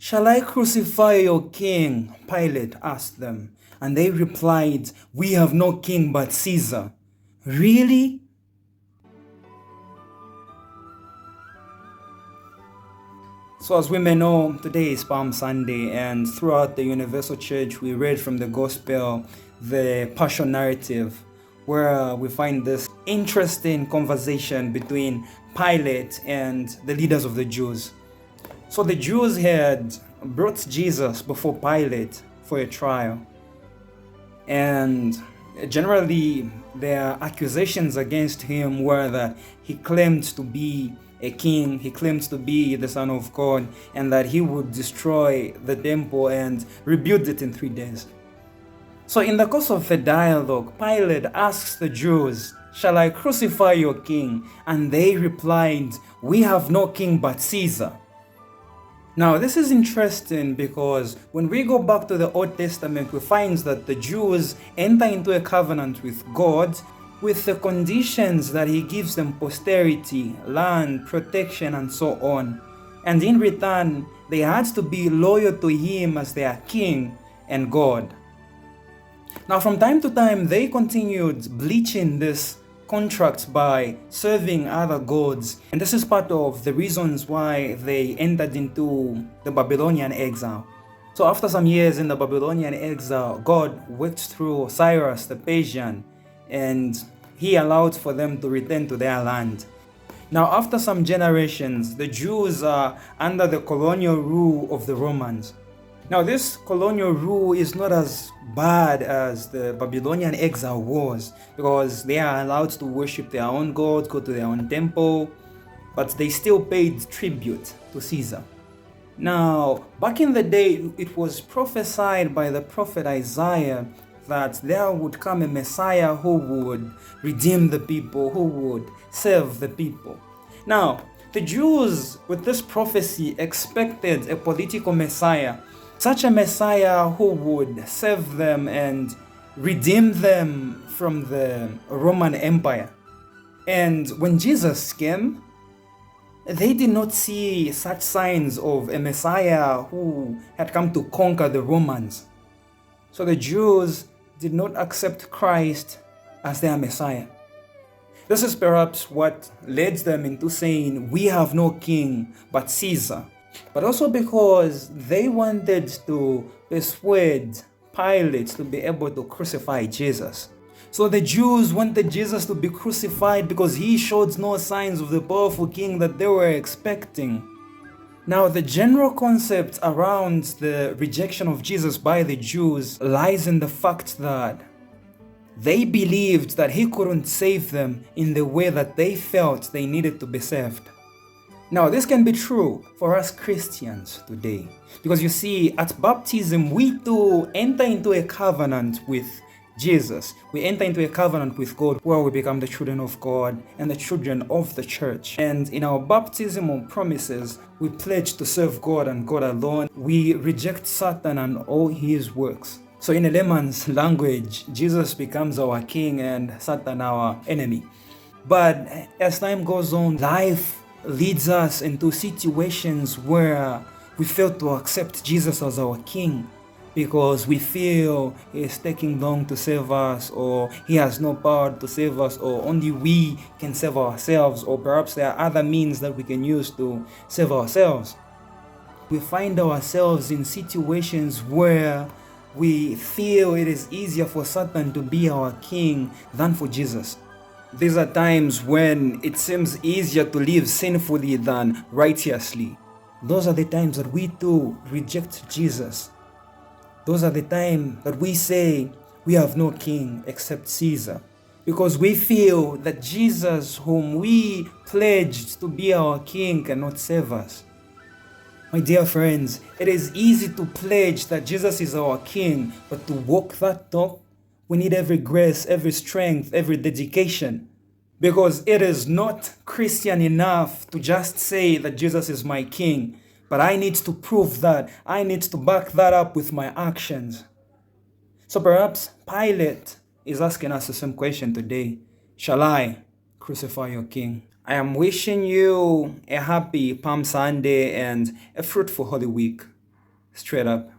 "Shall I crucify your king?" Pilate asked them. And they replied, "We have no king but Caesar." Really? So as we may know, today is Palm Sunday, and throughout the Universal Church, we read from the Gospel the Passion narrative, where we find this interesting conversation between Pilate and the leaders of the Jews. So the Jews had brought Jesus before Pilate for a trial, and generally their accusations against him were that he claimed to be a king, he claimed to be the Son of God, and that he would destroy the temple and rebuild it in 3 days. So in the course of the dialogue, Pilate asks the Jews, "Shall I crucify your king?" And they replied, "We have no king but Caesar." Now, this is interesting because when we go back to the Old Testament, we find that the Jews enter into a covenant with God with the conditions that he gives them posterity, land, protection, and so on. And in return, they had to be loyal to him as their king and God. Now, from time to time, they continued bleaching this contract by serving other gods. And this is part of the reasons why they entered into the Babylonian exile. So after some years in the Babylonian exile, God worked through Cyrus the Persian, and he allowed for them to return to their land. Now, after some generations, the Jews are under the colonial rule of the Romans. Now, this colonial rule is not as bad as the Babylonian exile was, because they are allowed to worship their own gods, go to their own temple, but they still paid tribute to Caesar. Now, back in the day, it was prophesied by the prophet Isaiah that there would come a Messiah who would redeem the people, who would save the people. Now, the Jews, with this prophecy, expected a political Messiah, such a Messiah who would save them and redeem them from the Roman Empire. And when Jesus came, they did not see such signs of a Messiah who had come to conquer the Romans. So the Jews did not accept Christ as their Messiah. This is perhaps what led them into saying, "We have no king but Caesar." But also because they wanted to persuade Pilate to be able to crucify Jesus. So the Jews wanted Jesus to be crucified because he showed no signs of the powerful king that they were expecting. Now, the general concept around the rejection of Jesus by the Jews lies in the fact that they believed that he couldn't save them in the way that they felt they needed to be saved. Now, this can be true for us Christians today, because you see, at baptism, we too enter into a covenant with Jesus. We enter into a covenant with God where we become the children of God and the children of the church. And in our baptismal promises, we pledge to serve God and God alone. We reject Satan and all his works. So in a layman's language, Jesus becomes our king and Satan our enemy. But as time goes on, life leads us into situations where we fail to accept Jesus as our king because we feel he is taking long to save us, or he has no power to save us, or only we can save ourselves, or perhaps there are other means that we can use to save ourselves. We find ourselves in situations where we feel it is easier for Satan to be our king than for Jesus. These are times when it seems easier to live sinfully than righteously. Those are the times that we too reject Jesus. Those are the times that we say we have no king except Caesar, because we feel that Jesus, whom we pledged to be our king, cannot save us. My dear friends, it is easy to pledge that Jesus is our king, but to walk that talk, we need every grace, every strength, every dedication. Because it is not Christian enough to just say that Jesus is my king, but I need to prove that. I need to back that up with my actions. So perhaps Pilate is asking us the same question today. Shall I crucify your king? I am wishing you a happy Palm Sunday and a fruitful Holy Week. straight up.